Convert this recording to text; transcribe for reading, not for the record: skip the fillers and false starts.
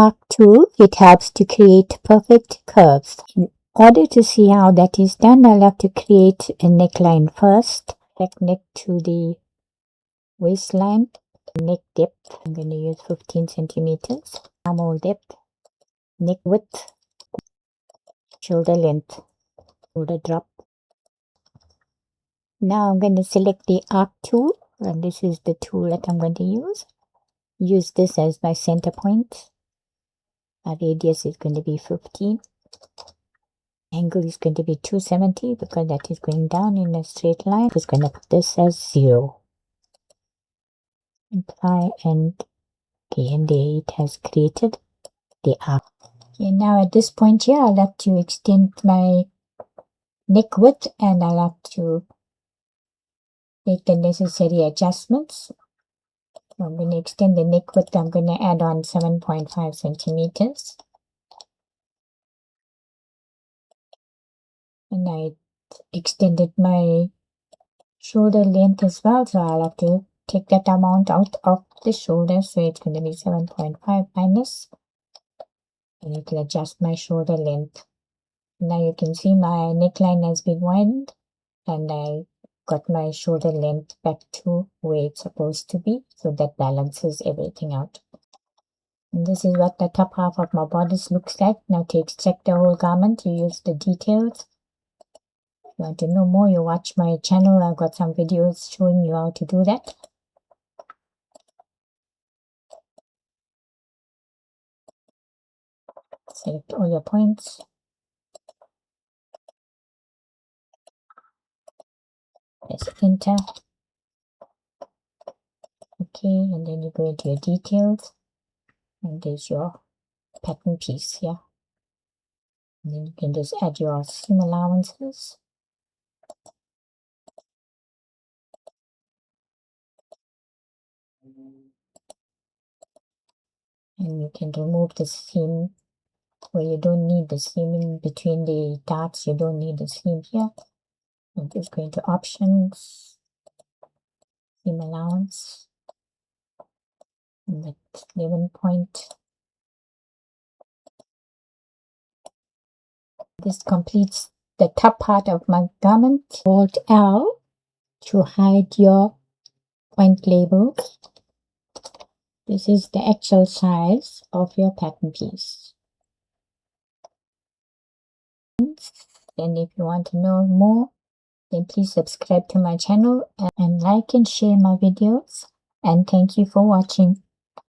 Arc tool, it helps to create perfect curves. In order to see how that is done, I'll have to create a neckline first. Back neck to the waistline. Neck depth, I'm going to use 15 centimeters. Armhole depth, neck width, shoulder length, shoulder drop. Now I'm going to select the arc tool, and this is the tool that I'm going to use. Use this as my center point. Our radius is going to be 15. Angle is going to be 270 because that is going down in a straight line. I'm just going to put this as 0. Apply, and okay, and there it has created the arc. Okay, now at this point here, I'll have to extend my neck width, and I'll have to make the necessary adjustments. So I'm going to extend the neck width. I'm going to add on 7.5 centimeters. And I extended my shoulder length as well, so I'll have to take that amount out of the shoulder, so it's going to be 7.5 minus, and it will adjust my shoulder length. Now you can see my neckline has been widened, and I got my shoulder length back to where it's supposed to be, so that balances everything out. And this is what the top half of my bodice looks like. Now to extract the whole garment, you use the details. If you want to know more, you watch my channel. I've got some videos showing you how to do that. Select all your points. Press enter. Okay, and then you go into your details, and there's your pattern piece here. And then you can just add your seam allowances. And you can remove the seam where you don't need the seam in between the darts. You don't need the seam here. I'm just going to options, seam allowance, and that's 11 point. This completes the top part of my garment. Hold L to hide your point labels. This is the actual size of your pattern piece. And if you want to know more, then please subscribe to my channel and like and share my videos. And thank you for watching.